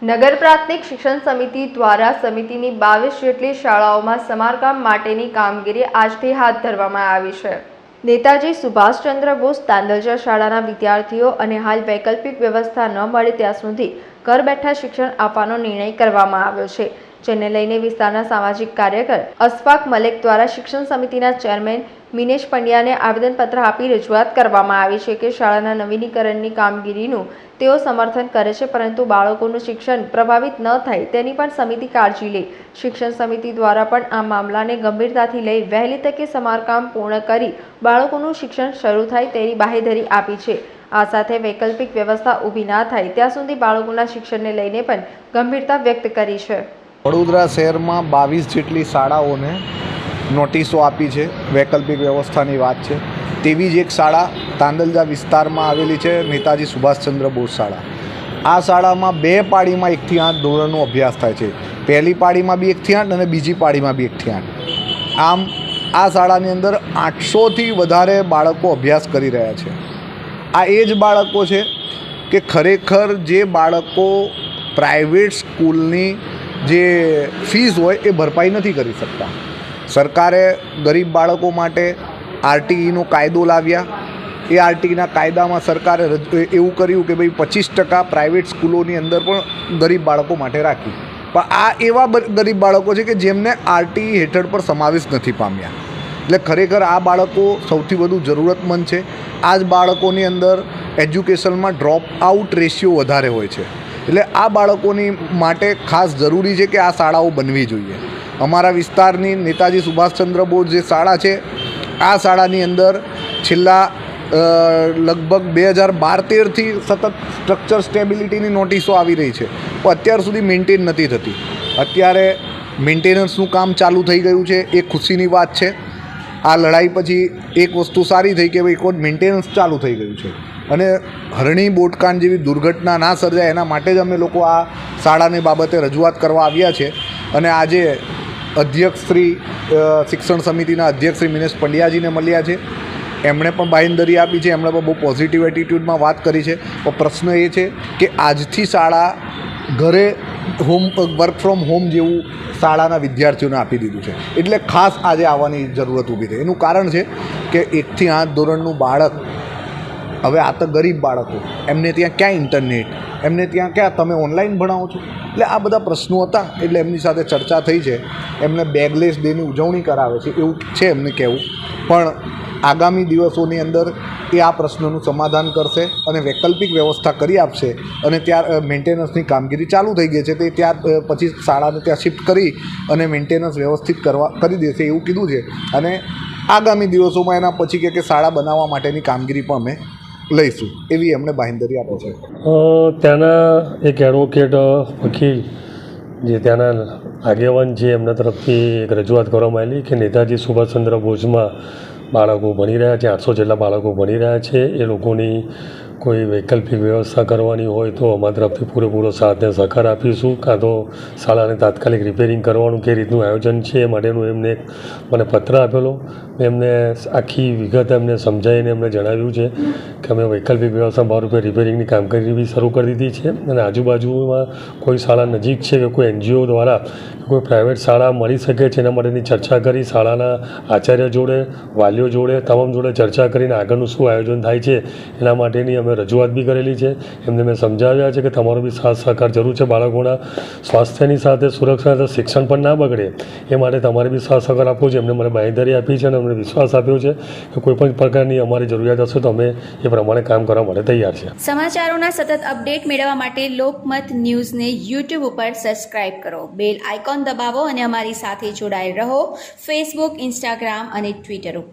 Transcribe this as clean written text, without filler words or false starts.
નગર પ્રાથમિક શિક્ષણ સમિતિ દ્વારા સમિતિની 22 જેટલી શાળાઓમાં સમારકામ માટેની કામગીરી આજથી હાથ ધરવામાં આવી છે। નેતાજી સુભાષચંદ્ર બોઝ તાંદલજા શાળાના વિદ્યાર્થીઓ અને હાલ વૈકલ્પિક વ્યવસ્થા ન મળે ત્યાં સુધી ઘર બેઠા શિક્ષણ આપવાનો નિર્ણય કરવામાં આવ્યો છે, જેને લઈને વિસ્તારના સામાજિક કાર્યકર અશફાક મલેક દ્વારા શિક્ષણ સમિતિના ચેરમેન મિનેશ પંડ્યાને આવેદનપત્ર આપી રજૂઆત કરવામાં આવી છે કે શાળાના નવીનીકરણની કામગીરીનું તેઓ સમર્થન કરે છે, પરંતુ બાળકોનું શિક્ષણ પ્રભાવિત ન થાય તેની પણ સમિતિ કાળજી લે। શિક્ષણ સમિતિ દ્વારા પણ આ મામલાને ગંભીરતાથી લઈ વહેલી તકે સમારકામ પૂર્ણ કરી બાળકોનું શિક્ષણ શરૂ થાય તેની બાહેધરી આપી છે। આ સાથે વૈકલ્પિક વ્યવસ્થા ઊભી ના થાય ત્યાં સુધી બાળકોના શિક્ષણને લઈને પણ ગંભીરતા વ્યક્ત કરી છે। વડોદરા શહેરમાં 22 જેટલી શાળાઓને નોટિસો આપી છે, વૈકલ્પિક વ્યવસ્થાની વાત છે। તેવી જ એક શાળા તાંદલજા વિસ્તારમાં આવેલી છે, નેતાજી સુભાષચંદ્ર બોઝ શાળા। આ શાળામાં 2 પાળીમાં 1 થી 8 ધોરણનો અભ્યાસ થાય છે। પહેલી પાળીમાં બી 1 થી 8 અને બીજી પાળીમાં બી 1 થી 8। આમ આ શાળાની અંદર 800થી વધારે બાળકો અભ્યાસ કરી રહ્યા છે। આ એ જ બાળકો છે કે ખરેખર જે બાળકો પ્રાઇવેટ સ્કૂલની જે ફીસ હોય એ ભરપાઈ નથી કરી શકતા। સરકારે ગરીબ બાળકો માટે આરટીઈનો કાયદો લાવ્યા। એ આરટીઈના કાયદામાં સરકારે એવું કર્યું કે ભાઈ 25% પ્રાઇવેટ સ્કૂલોની અંદર પણ ગરીબ બાળકો માટે રાખી, પણ આ એવા ગરીબ બાળકો છે કે જેમને આરટીઈ હેઠળ પર સમાવેશ નથી પામ્યા। એટલે ખરેખર આ બાળકો સૌથી વધુ જરૂરતમંદ છે। આ જ બાળકોની અંદર એજ્યુકેશનમાં ડ્રોપ આઉટ રેશિયો વધારે હોય છે। એટલે આ બાળકોની માટે ખાસ જરૂરી છે કે આ શાળાઓ બનવી જોઈએ। અમારા વિસ્તારની નેતાજી સુભાષચંદ્ર બોઝ જે શાળા છે, આ શાળાની અંદર છેલ્લા લગભગ 2012-13થી સતત સ્ટ્રક્ચર સ્ટેબિલિટીની નોટિસો આવી રહી છે, પણ અત્યાર સુધી મેન્ટેન નથી થતી। અત્યારે મેન્ટેનન્સનું કામ ચાલુ થઈ ગયું છે, એ ખુશીની વાત છે। આ લડાઈ પછી એક વસ્તુ સારી થઈ કે ભાઈ કોઈ મેન્ટેનન્સ ચાલુ થઈ ગયું છે અને હરણી બોટકાંડ જેવી દુર્ઘટના ના સર્જાય એના માટે જ અમે લોકો આ શાળાની બાબતે રજૂઆત કરવા આવ્યા છે। અને આજે અધ્યક્ષ શ્રી શિક્ષણ સમિતિના અધ્યક્ષ શ્રી મિનેશ પંડ્યાજીને મળ્યા છે। એમણે પણ બાંહેધરી આપી છે, એમણે પણ બહુ પોઝિટિવ એટીટ્યૂડમાં વાત કરી છે। પણ પ્રશ્ન એ છે કે આજથી શાળા ઘરે વર્ક ફ્રોમ હોમ જેવું શાળાના વિદ્યાર્થીઓને આપી દીધું છે, એટલે ખાસ આજે આવવાની જરૂરત ઊભી થઈ। એનું કારણ છે કે 1 થી 8 ધોરણનું બાળક, હવે આ તો ગરીબ બાળકો, એમને ત્યાં ક્યાં ઇન્ટરનેટ, એમને ત્યાં ક્યાં તમે ઓનલાઈન ભણાવો છો? એટલે આ બધા પ્રશ્નો હતા, એટલે એમની સાથે ચર્ચા થઈ છે। એમને બેગલેસ ડેની ઉજવણી કરાવે છે એવું છે એમને કહેવું, પણ આગામી દિવસોની અંદર એ આ પ્રશ્નનું સમાધાન કરશે અને વૈકલ્પિક વ્યવસ્થા કરી આપશે। અને ત્યાર મેન્ટેનન્સની કામગીરી ચાલુ થઈ ગઈ છે, તે ત્યાર પછી શાળાને ત્યાં શિફ્ટ કરી અને મેન્ટેનન્સ વ્યવસ્થિત કરી દેશે એવું કીધું છે। અને આગામી દિવસોમાં એના પછી કે શાળા બનાવવા માટેની કામગીરી પણ અમે લઈશું એવી એમને બાંહેધરી આપે છે। ત્યાંના એક એડવોકેટ વકીલ જે ત્યાંના આગેવાન છે, એમના તરફથી એક રજૂઆત કરવામાં આવેલી કે નેતાજી સુભાષચંદ્ર બોઝમાં બાળકો ભણી રહ્યા છે, 800 જેટલા બાળકો ભણી રહ્યા છે, એ લોકોની કોઈ વૈકલ્પિક વ્યવસ્થા કરવાની હોય તો અમારા તરફથી પૂરેપૂરો સાથ અને સહકાર આપીશું, કાં તો શાળાને તાત્કાલિક રિપેરિંગ કરવાનું કે રીતનું આયોજન છે એ માટેનું એમને મને પત્ર આપેલો। એમને આખી વિગત એમને સમજાવીને એમને જણાવ્યું છે કે અમે વૈકલ્પિક વ્યવસ્થા ભાવરૂપે રિપેરિંગની કામગીરી બી શરૂ કરી દીધી છે। અને આજુબાજુમાં કોઈ શાળા નજીક છે કે કોઈ એનજીઓ દ્વારા કોઈ પ્રાઇવેટ શાળા મળી શકે છે એના માટેની ચર્ચા કરી, શાળાના આચાર્ય જોડે, વાલીઓ જોડે, તમામ જોડે ચર્ચા કરીને આગળનું શું આયોજન થાય છે એના માટેની અમે રજૂઆત બી કરેલી છે। એમને મેં સમજાવ્યા છે કે તમારો બી સાથ સહકાર જરૂર છે, બાળકોના સ્વાસ્થ્યની સાથે સુરક્ષા સાથે શિક્ષણ પણ ના બગડે એ માટે તમારે બી સાથ સહકાર આપવો છે। એમને મને બાંહેધરી આપી છે અને અમને વિશ્વાસ આપ્યો છે કે કોઈપણ પ્રકારની અમારી જરૂરિયાત હશે તો અમે એ પ્રમાણે કામ કરવા માટે તૈયાર છે। સમાચારોના સતત અપડેટ મેળવવા માટે લોકમત ન્યૂઝને યુટ્યુબ ઉપર સબસ્ક્રાઇબ કરો, બેલ આઇકોન દબાવો અને અમારી સાથે જોડાયેલ રહો ફેસબુક, ઇન્સ્ટાગ્રામ અને ટ્વિટર ઉપર।